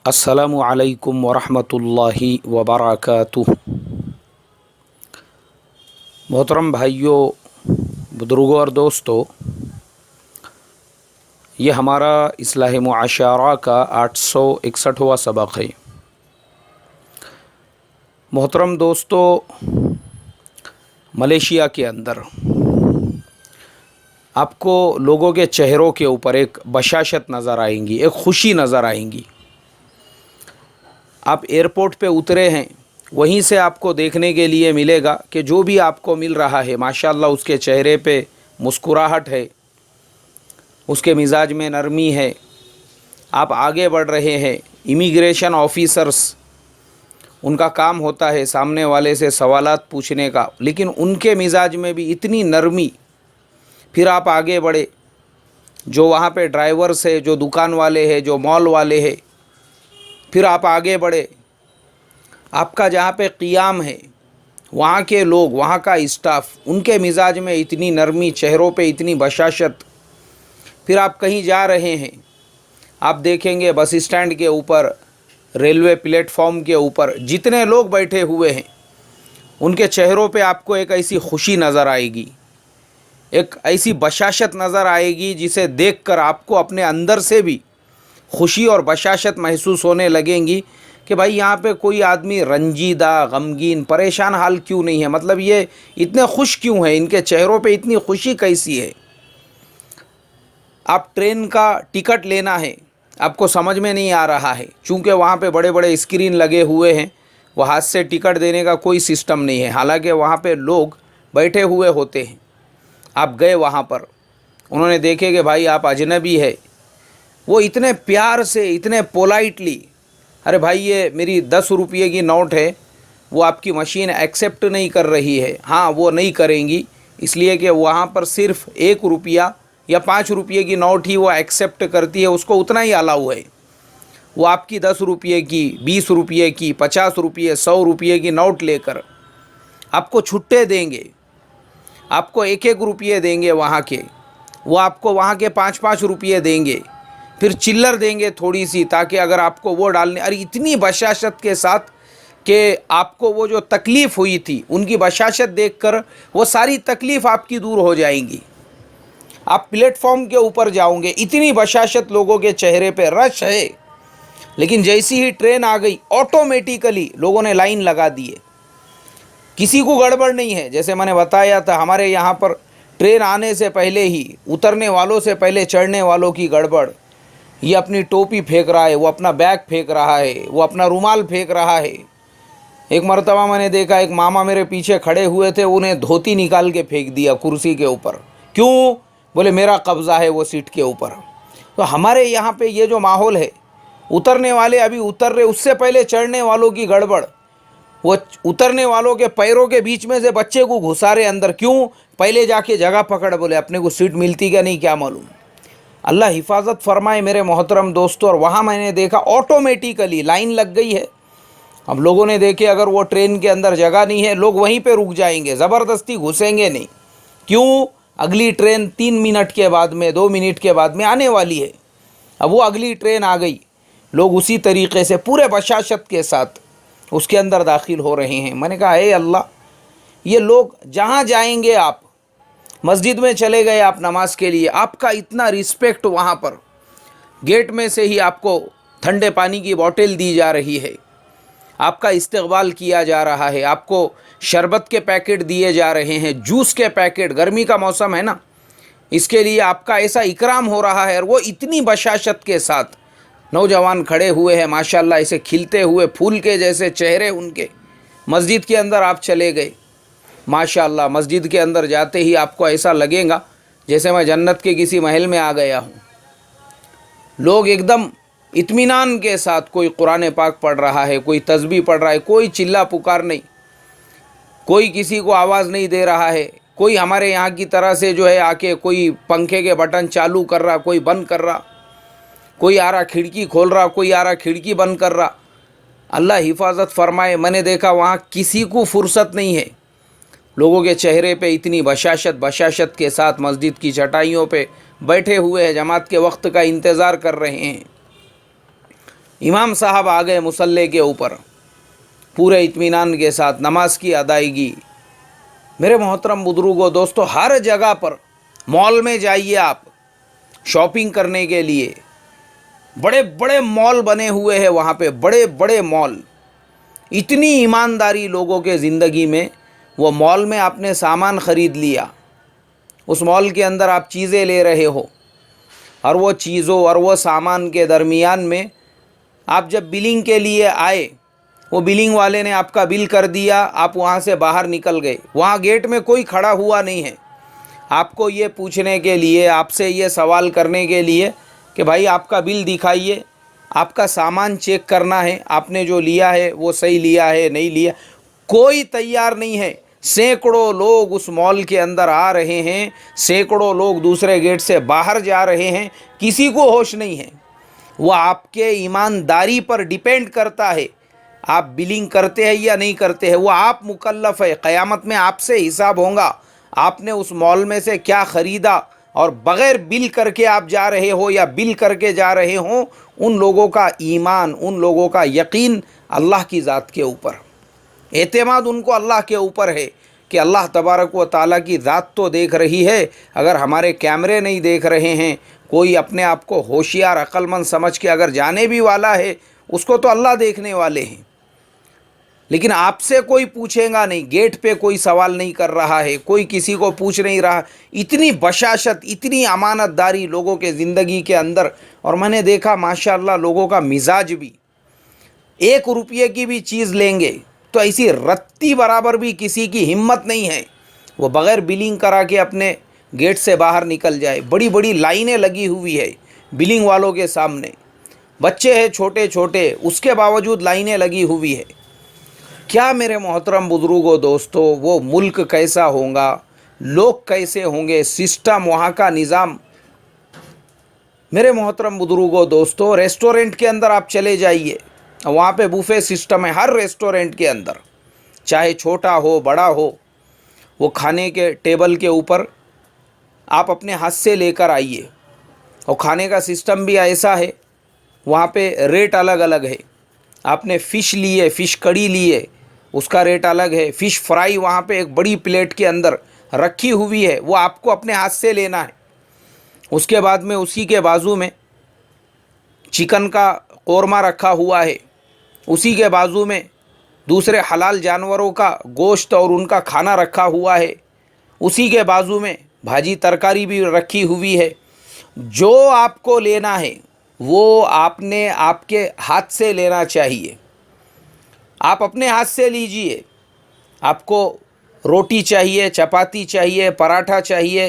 अस्सलामु अलैकुम वरहमतुल्लाहि वबरकातुह। मोहतरम भाइयों, बुजुर्गों और दोस्तों, ये हमारा इस्लाह मुआशरा का 861वां सबक है। मोहतरम दोस्तों, मलेशिया के अंदर आपको लोगों के चेहरों के ऊपर एक बशाशत नज़र आएंगी, एक खुशी नज़र आएंगी। आप एयरपोर्ट पे उतरे हैं, वहीं से आपको देखने के लिए मिलेगा कि जो भी आपको मिल रहा है माशाअल्लाह उसके चेहरे पे मुस्कुराहट है, उसके मिजाज में नरमी है। आप आगे बढ़ रहे हैं। इमिग्रेशन ऑफिसर्स, उनका काम होता है सामने वाले से सवालात पूछने का, लेकिन उनके मिजाज में भी इतनी नरमी। फिर आप आगे बढ़े, जो वहाँ पे ड्राइवर्स है, जो दुकान वाले हैं, जो मॉल वाले हैं। फिर आप आगे बढ़े, आपका जहाँ पे क़ियाम है वहाँ के लोग, वहाँ का स्टाफ, उनके मिजाज में इतनी नरमी, चेहरों पे इतनी बशाशत। फिर आप कहीं जा रहे हैं, आप देखेंगे बस स्टैंड के ऊपर, रेलवे प्लेटफॉर्म के ऊपर जितने लोग बैठे हुए हैं उनके चेहरों पे आपको एक ऐसी खुशी नज़र आएगी, एक ऐसी बशाशत नज़र आएगी जिसे देखकर आपको अपने अंदर से भी खुशी और बशाशत महसूस होने लगेंगी कि भाई यहाँ पे कोई आदमी रंजीदा, गमगीन, परेशान हाल क्यों नहीं है। मतलब ये इतने खुश क्यों है, इनके चेहरों पे इतनी खुशी कैसी है। आप ट्रेन का टिकट लेना है, आपको समझ में नहीं आ रहा है, चूँकि वहाँ पे बड़े बड़े स्क्रीन लगे हुए हैं, वो हाथ से टिकट देने का कोई सिस्टम नहीं है। हालांकि वहाँ पे लोग बैठे हुए होते हैं। आप गए वहाँ पर, उन्होंने देखे कि भाई आप अजनबी है, वो इतने प्यार से, इतने पोलाइटली, अरे भाई ये मेरी 10 रुपये की नोट है, वो आपकी मशीन एक्सेप्ट नहीं कर रही है। हाँ, वो नहीं करेंगी, इसलिए कि वहाँ पर सिर्फ 1 रुपया या 5 रुपये की नोट ही वो एक्सेप्ट करती है, उसको उतना ही अलाउ है। वो आपकी 10 रुपये की, 20 रुपये की, 50 रुपये, 100 रुपये की नोट लेकर आपको छुट्टे देंगे, आपको 1-1 रुपये देंगे वहाँ के, वो आपको वहाँ के 5-5 रुपये देंगे, फिर चिल्लर देंगे थोड़ी सी, ताकि अगर आपको वो डालने। अरे इतनी बशाशत के साथ कि आपको वो जो तकलीफ़ हुई थी, उनकी बशाशत देखकर वो सारी तकलीफ़ आपकी दूर हो जाएंगी। आप प्लेटफॉर्म के ऊपर जाओगे, इतनी बशाशत लोगों के चेहरे पे, रश है। लेकिन जैसी ही ट्रेन आ गई, ऑटोमेटिकली लोगों ने लाइन लगा दी है, किसी को गड़बड़ नहीं है। जैसे मैंने बताया था, हमारे यहाँ पर ट्रेन आने से पहले ही उतरने वालों से पहले चढ़ने वालों की गड़बड़। ये अपनी टोपी फेंक रहा है, वो अपना बैग फेंक रहा है, वो अपना रुमाल फेंक रहा है। एक मरतबा मैंने देखा, एक मामा मेरे पीछे खड़े हुए थे, उन्हें धोती निकाल के फेंक दिया कुर्सी के ऊपर। क्यों? बोले मेरा कब्ज़ा है वो सीट के ऊपर। तो हमारे यहाँ पे ये जो माहौल है, उतरने वाले अभी उतर रहे, उससे पहले चढ़ने वालों की गड़बड़। वो उतरने वालों के पैरों के बीच में से बच्चे को घुसा रहे अंदर। क्यों? पहले जाके जगह पकड़, बोले अपने को सीट मिलती क्या नहीं क्या मालूम। अल्लाह हिफाजत फरमाए मेरे मोहतरम दोस्तों। और वहाँ मैंने देखा ऑटोमेटिकली लाइन लग गई है। अब लोगों ने देखे, अगर वो ट्रेन के अंदर जगह नहीं है, लोग वहीं पे रुक जाएंगे, ज़बरदस्ती घुसेंगे नहीं। क्यों? अगली ट्रेन 3 मिनट के बाद में, 2 मिनट के बाद में आने वाली है। अब वो अगली ट्रेन आ गई, लोग उसी तरीक़े से पूरे बशाशत के साथ उसके अंदर दाखिल हो रहे हैं। मैंने कहा हे अल्लाह, ये लोग जहाँ जाएंगे, आप मस्जिद में चले गए आप नमाज के लिए, आपका इतना रिस्पेक्ट, वहाँ पर गेट में से ही आपको ठंडे पानी की बोतल दी जा रही है, आपका इस्तकबाल किया जा रहा है, आपको शरबत के पैकेट दिए जा रहे हैं, जूस के पैकेट, गर्मी का मौसम है ना, इसके लिए आपका ऐसा इकराम हो रहा है। और वो इतनी बशाशत के साथ नौजवान खड़े हुए हैं, माशाल्लाह, ऐसे खिलते हुए फूल के जैसे चेहरे उनके। मस्जिद के अंदर आप चले गए, माशाल्लाह, मस्जिद के अंदर जाते ही आपको ऐसा लगेगा जैसे मैं जन्नत के किसी महल में आ गया हूँ। लोग एकदम इत्मीनान के साथ, कोई कुरान पाक पढ़ रहा है, कोई तस्बीह पढ़ रहा है, कोई चिल्ला पुकार नहीं, कोई किसी को आवाज़ नहीं दे रहा है, कोई हमारे यहाँ की तरह से जो है आके कोई पंखे के बटन चालू कर रहा, कोई बंद कर रहा, कोई आ रहा खिड़की खोल रहा, कोई आ रहा खिड़की बंद कर रहा। अल्लाह हिफाजत फरमाए। मैंने देखा वहाँ किसी को फुर्सत नहीं है, लोगों के चेहरे पे इतनी बशाशत के साथ मस्जिद की चटाइयों पे बैठे हुए हैं, जमात के वक्त का इंतज़ार कर रहे हैं। इमाम साहब आ गए मुसल्ले के ऊपर पूरे इत्मीनान के साथ, नमाज की अदायगी। मेरे मोहतरम बुजुर्गों दोस्तों, हर जगह पर, मॉल में जाइए आप शॉपिंग करने के लिए, बड़े बड़े मॉल बने हुए हैं वहाँ पे, बड़े बड़े मॉल। इतनी ईमानदारी लोगों के ज़िंदगी में। वो मॉल में आपने सामान ख़रीद लिया, उस मॉल के अंदर आप चीज़ें ले रहे हो, और वो चीज़ों और वो सामान के दरमियान में आप जब बिलिंग के लिए आए, वो बिलिंग वाले ने आपका बिल कर दिया, आप वहाँ से बाहर निकल गए। वहाँ गेट में कोई खड़ा हुआ नहीं है आपको ये पूछने के लिए, आपसे ये सवाल करने के लिए कि भाई आपका बिल दिखाइए, आपका सामान चेक करना है, आपने जो लिया है वो सही लिया है नहीं लिया। कोई तैयार नहीं है। सैकड़ों लोग उस मॉल के अंदर आ रहे हैं, सैकड़ों लोग दूसरे गेट से बाहर जा रहे हैं, किसी को होश नहीं है। वो आपके ईमानदारी पर डिपेंड करता है, आप बिलिंग करते हैं या नहीं करते हैं, वो आप मुकल्लफ है। क़यामत में आपसे हिसाब होगा, आपने उस मॉल में से क्या ख़रीदा, और बग़ैर बिल करके आप जा रहे हो या बिल करके जा रहे हो। उन लोगों का ईमान, उन लोगों का यकीन अल्लाह की ज़ात के ऊपर, एतमाद उनको अल्लाह के ऊपर है कि अल्लाह तबारक व ताला की ज़ात तो देख रही है। अगर हमारे कैमरे नहीं देख रहे हैं, कोई अपने आप को होशियार अक्लमंद समझ के अगर जाने भी वाला है, उसको तो अल्लाह देखने वाले हैं। लेकिन आपसे कोई पूछेगा नहीं, गेट पे कोई सवाल नहीं कर रहा है, कोई किसी को पूछ नहीं रहा। इतनी बशाशत, इतनी अमानतदारी लोगों के ज़िंदगी के अंदर। और मैंने देखा माशाअल्लाह लोगों का मिजाज भी, 1 रुपये की भी चीज़ लेंगे तो ऐसी रत्ती बराबर भी किसी की हिम्मत नहीं है वो बग़ैर बिलिंग करा के अपने गेट से बाहर निकल जाए। बड़ी बड़ी लाइनें लगी हुई है बिलिंग वालों के सामने, बच्चे हैं छोटे छोटे, उसके बावजूद लाइनें लगी हुई है। क्या मेरे मोहतरम बुजुर्गों दोस्तों, वो मुल्क कैसा होगा, लोग कैसे होंगे, सिस्टम, वहाँ का निज़ाम। मेरे मोहतरम बुजुर्गों दोस्तों, रेस्टोरेंट के अंदर आप चले जाइए, वहाँ पे बुफे सिस्टम है हर रेस्टोरेंट के अंदर, चाहे छोटा हो बड़ा हो। वो खाने के टेबल के ऊपर आप अपने हाथ से लेकर आइए, और खाने का सिस्टम भी ऐसा है, वहाँ पे रेट अलग अलग है। आपने फ़िश लिए, फ़िश कड़ी लिए, उसका रेट अलग है। फ़िश फ्राई वहाँ पे एक बड़ी प्लेट के अंदर रखी हुई है, वो आपको अपने हाथ से लेना है। उसके बाद में उसी के बाजू में चिकन का कौरमा रखा हुआ है, उसी के बाजू में दूसरे हलाल जानवरों का गोश्त और उनका खाना रखा हुआ है, उसी के बाजू में भाजी तरकारी भी रखी हुई है। जो आपको लेना है वो आपने आपके हाथ से लेना चाहिए, आप अपने हाथ से लीजिए। आपको रोटी चाहिए, चपाती चाहिए, पराठा चाहिए,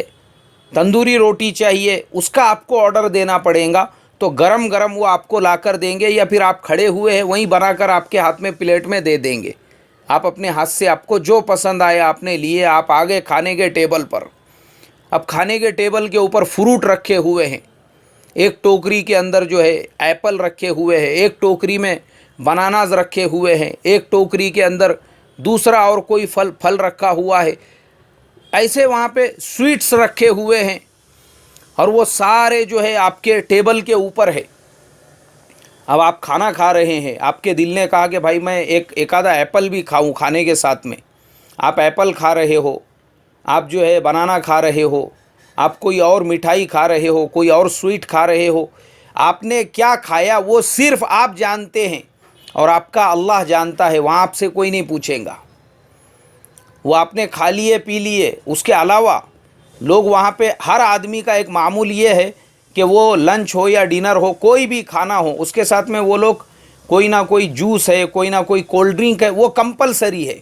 तंदूरी रोटी चाहिए, उसका आपको ऑर्डर देना पड़ेगा, तो गरम गरम वो आपको लाकर देंगे, या फिर आप खड़े हुए हैं वहीं बनाकर आपके हाथ में प्लेट में दे देंगे। आप अपने हाथ से आपको जो पसंद आया आपने लिए, आप आगे खाने के टेबल पर। अब खाने के टेबल के ऊपर फ्रूट रखे हुए हैं, एक टोकरी के अंदर जो है एप्पल रखे हुए हैं, एक टोकरी में बनानाज रखे हुए हैं, एक टोकरी के अंदर दूसरा और कोई फल रखा हुआ है। ऐसे वहाँ पे स्वीट्स रखे हुए हैं, और वो सारे जो है आपके टेबल के ऊपर है। अब आप खाना खा रहे हैं, आपके दिल ने कहा कि भाई मैं एक आधा एप्पल भी खाऊं खाने के साथ में। आप एप्पल खा रहे हो, आप जो है बनाना खा रहे हो, आप कोई और मिठाई खा रहे हो, कोई और स्वीट खा रहे हो। आपने क्या खाया वो सिर्फ आप जानते हैं, और आपका अल्लाह जानता है, वहाँ आपसे कोई नहीं पूछेगा। वो आपने खा लिए पी लिए, उसके अलावा लोग वहाँ पे हर आदमी का एक मामूल ये है कि वो लंच हो या डिनर हो, कोई भी खाना हो, उसके साथ में वो लोग कोई ना कोई जूस है, कोई ना कोई कोल्ड ड्रिंक है, वो कंपलसरी है।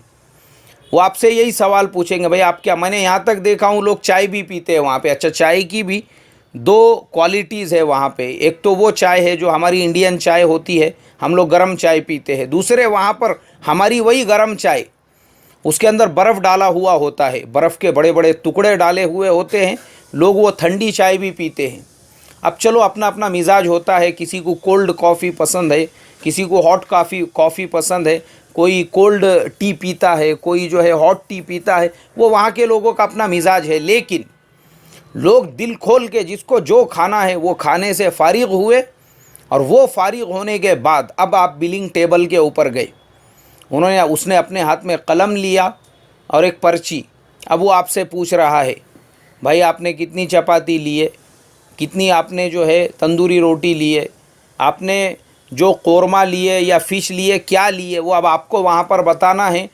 वो आपसे यही सवाल पूछेंगे, भाई आप क्या, मैंने यहाँ तक देखा हूँ लोग चाय भी पीते हैं वहाँ पे। अच्छा, चाय की भी 2 क्वालिटीज़ है वहाँ पे। एक तो वो चाय है जो हमारी इंडियन चाय होती है, हम लोग गर्म चाय पीते हैं। दूसरे वहाँ पर हमारी वही गर्म चाय, उसके अंदर बर्फ़ डाला हुआ होता है, बर्फ़ के बड़े बड़े टुकड़े डाले हुए होते हैं। लोग वो ठंडी चाय भी पीते हैं। अब चलो अपना अपना मिजाज होता है, किसी को कोल्ड कॉफ़ी पसंद है, किसी को हॉट कॉफ़ी पसंद है, कोई कोल्ड टी पीता है, कोई जो है हॉट टी पीता है। वो वहाँ के लोगों का अपना मिजाज है। लेकिन लोग दिल खोल के जिसको जो खाना है वो खाने से फारिग हुए, और वो फारिग होने के बाद अब आप बिलिंग टेबल के ऊपर गए, उसने अपने हाथ में कलम लिया और एक पर्ची। अब वो आपसे पूछ रहा है, भाई आपने कितनी चपाती लिए, कितनी आपने जो है तंदूरी रोटी लिए, आपने जो कोरमा लिए या फ़िश लिए, क्या लिए, वो अब आपको वहाँ पर बताना है।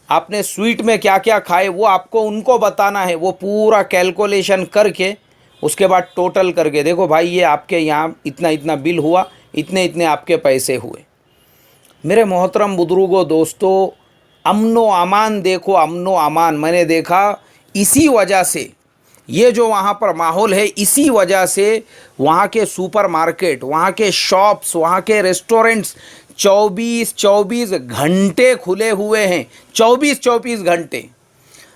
आपने स्वीट में क्या क्या खाए वो आपको उनको बताना है। वो पूरा कैलकुलेशन करके उसके बाद टोटल करके, देखो भाई ये आपके यहाँ इतना इतना बिल हुआ, इतने इतने आपके पैसे हुए। मेरे मोहतरम बुजुर्गों, दोस्तों, अमनो अमान देखो, अमनो अमान मैंने देखा इसी वजह से, ये जो वहाँ पर माहौल है इसी वजह से वहाँ के सुपरमार्केट, वहाँ के शॉप्स, वहाँ के रेस्टोरेंट्स 24-24 घंटे खुले हुए हैं। 24-24 घंटे।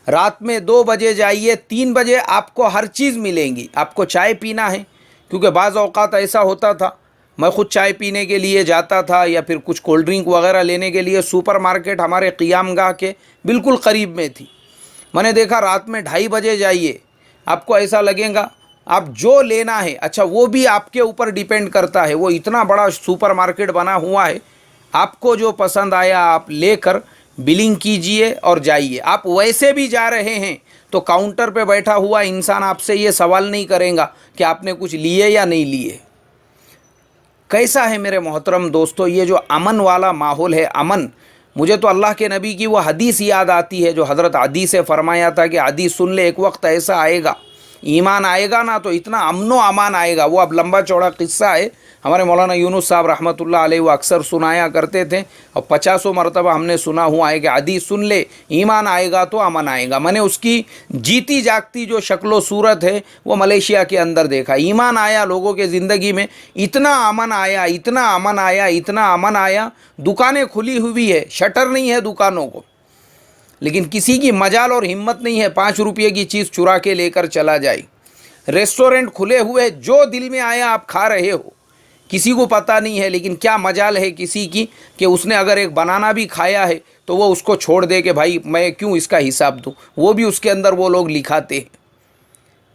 रात में 2 बजे जाइए, 3 बजे आपको हर चीज़ मिलेंगी। आपको चाय पीना है, क्योंकि बाज़ औक़ात ऐसा होता था, मैं ख़ुद चाय पीने के लिए जाता था या फिर कुछ कोल्ड ड्रिंक वगैरह लेने के लिए। सुपरमार्केट हमारे क़ियामगाह के बिल्कुल करीब में थी। मैंने देखा रात में 2:30 बजे जाइए, आपको ऐसा लगेगा आप जो लेना है, अच्छा वो भी आपके ऊपर डिपेंड करता है। वो इतना बड़ा सुपरमार्केट बना हुआ है, आपको जो पसंद आया आप लेकर बिलिंग कीजिए और जाइए। आप वैसे भी जा रहे हैं तो काउंटर पे बैठा हुआ इंसान आपसे ये सवाल नहीं करेगा कि आपने कुछ लिए या नहीं लिए। कैसा है मेरे मोहतरम दोस्तों ये जो अमन वाला माहौल है, अमन। मुझे तो अल्लाह के नबी की वो हदीस याद आती है जो हज़रत अदी से फरमाया था कि अदी सुन ले, एक वक्त ऐसा आएगा, ईमान आएगा ना तो इतना अमनो अमान आएगा। वो अब लंबा चौड़ा किस्सा है, हमारे मौलाना यूनुस साहब रहमतुल्लाह अलैह वो अक्सर सुनाया करते थे और 50 मरतबा हमने सुना हुआ है कि अदी सुन ले, ईमान आएगा तो अमन आएगा। मैंने उसकी जीती जागती जो शक्लो सूरत है वो मलेशिया के अंदर देखा। ईमान आया लोगों के ज़िंदगी में, इतना अमन आया, इतना अमन आया, इतना अमन आया। दुकानें खुली हुई है, शटर नहीं है दुकानों को, लेकिन किसी की मजाल और हिम्मत नहीं है 5 रुपये की चीज़ चुरा के लेकर चला जाए। रेस्टोरेंट खुले हुए, जो दिल में आया आप खा रहे हो, किसी को पता नहीं है। लेकिन क्या मजाल है किसी की कि उसने अगर एक बनाना भी खाया है तो वो उसको छोड़ दे कि भाई मैं क्यों इसका हिसाब दूँ। वो भी उसके अंदर वो लोग लिखाते हैं,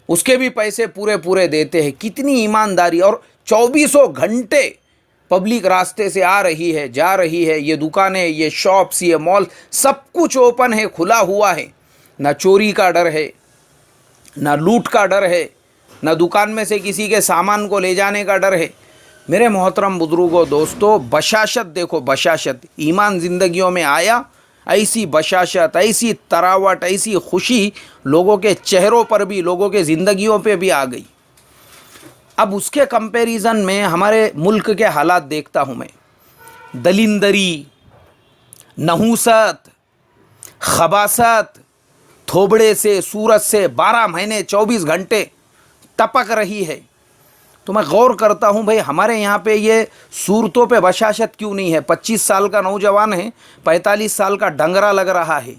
उसके भी पैसे पूरे पूरे देते हैं। कितनी ईमानदारी। और 24 घंटे पब्लिक रास्ते से आ रही है, जा रही है। ये दुकानें, ये शॉप्स, ये मॉल, सब कुछ ओपन है, खुला हुआ है। ना चोरी का डर है, ना लूट का डर है, ना दुकान में से किसी के सामान को ले जाने का डर है। मेरे मोहतरम बुजुर्गों, दोस्तों, बशाशत देखो, बशाशत। ईमान ज़िंदगियों में आया, ऐसी बशाशत, ऐसी तरावट, ऐसी खुशी लोगों के चेहरों पर भी, लोगों के ज़िंदगियों पे भी आ गई। अब उसके कंपैरिजन में हमारे मुल्क के हालात देखता हूँ मैं। दलिंदरी, नहूसत, खबासत थोबड़े से, सूरत से 12 महीने 24 घंटे टपक रही है। तो मैं गौर करता हूँ भाई हमारे यहाँ पे ये सूरतों पे बशाशत क्यों नहीं है। 25 साल का नौजवान है, 45 साल का डंगरा लग रहा है।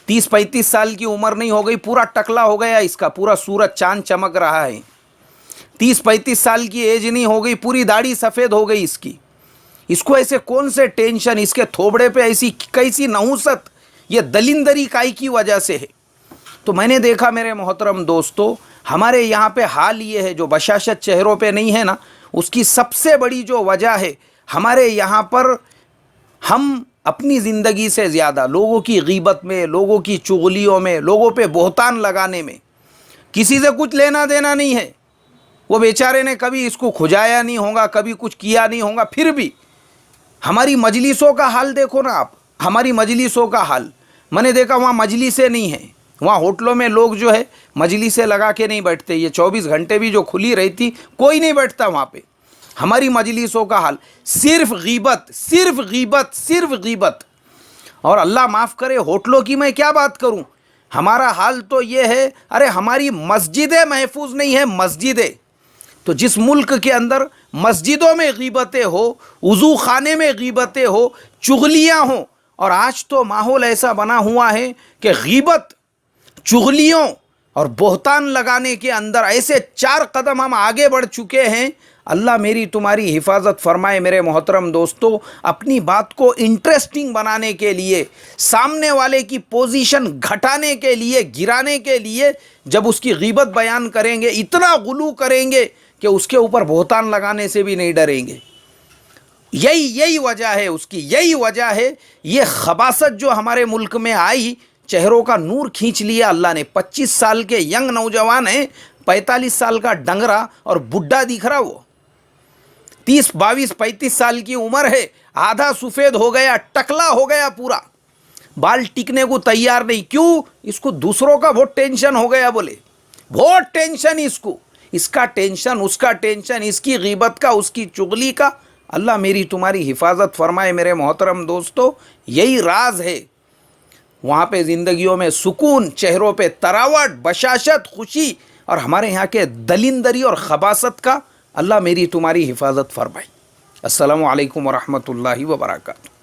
30-35 साल की उम्र नहीं हो गई, पूरा टकला हो गया इसका, पूरा सूरत चांद चमक रहा है। 30-35 साल की एज नहीं हो गई, पूरी दाढ़ी सफ़ेद हो गई इसकी। इसको ऐसे कौन से टेंशन, इसके थोबड़े पे ऐसी कैसी नहुसत, ये दलिंदरी काई की वजह से है। तो मैंने देखा मेरे मोहतरम दोस्तों, हमारे यहाँ पे हाल ये है, जो बशाशत चेहरों पे नहीं है ना, उसकी सबसे बड़ी जो वजह है, हमारे यहाँ पर हम अपनी ज़िंदगी से ज़्यादा लोगों की गीबत में, लोगों की चुगलियों में, लोगों पे बोहतान लगाने में, किसी से कुछ लेना देना नहीं है। वो बेचारे ने कभी इसको खुजाया नहीं होगा, कभी कुछ किया नहीं होगा, फिर भी हमारी मजलिसों का हाल देखो ना आप। हमारी मजलिसों का हाल मैंने देखा, वहाँ मजलिसें नहीं हैं। वहाँ होटलों में लोग जो है मजलिसें लगा के नहीं बैठते। ये 24 घंटे भी जो खुली रहती, कोई नहीं बैठता वहाँ पे। हमारी मजलिसों का हाल सिर्फ गीबत, सिर्फ गीबत, सिर्फ गीबत। और अल्लाह माफ़ करे, होटलों की मैं क्या बात करूँ, हमारा हाल तो ये है, अरे हमारी मस्जिदें महफूज नहीं है। मस्जिदें तो जिस मुल्क के अंदर मस्जिदों में गीबतें हो, वज़ू खाने में गीबतें हो, चुगलियाँ हों, और आज तो माहौल ऐसा बना हुआ है कि गीबत, चुगलियों और बोहतान लगाने के अंदर ऐसे 4 कदम हम आगे बढ़ चुके हैं। अल्लाह मेरी तुम्हारी हिफाजत फरमाए। मेरे मोहतरम दोस्तों, अपनी बात को इंटरेस्टिंग बनाने के लिए, सामने वाले की पोजीशन घटाने के लिए, गिराने के लिए, जब उसकी गीबत बयान करेंगे, इतना गुलू करेंगे कि उसके ऊपर बोहतान लगाने से भी नहीं डरेंगे। यही वजह है उसकी, यही वजह है। ये खबासत जो हमारे मुल्क में आई, चेहरों का नूर खींच लिया अल्लाह ने। 25 साल के यंग नौजवान है, 45 साल का डंगरा और बुढ़ा दिख रहा वो। 30, 22, 35 साल की उम्र है, आधा सफ़ेद हो गया, टकला हो गया पूरा, बाल टिकने को तैयार नहीं। क्यों? इसको दूसरों का बहुत टेंशन हो गया, बोले बहुत टेंशन इसको, इसका टेंशन, उसका टेंशन, इसकी गीबत का, उसकी चुगली का। अल्लाह मेरी तुम्हारी हिफाजत फरमाए मेरे मोहतरम दोस्तों। यही राज है वहाँ पे ज़िंदगियों में सुकून, चेहरों पे तरावट, बशाशत, खुशी, और हमारे यहाँ के दलिंदरी और खबासत का। अल्लाह मेरी तुम्हारी हिफाजत फरमाए। अस्सलामु अलैकुम व रहमतुल्लाहि व बरकातहू।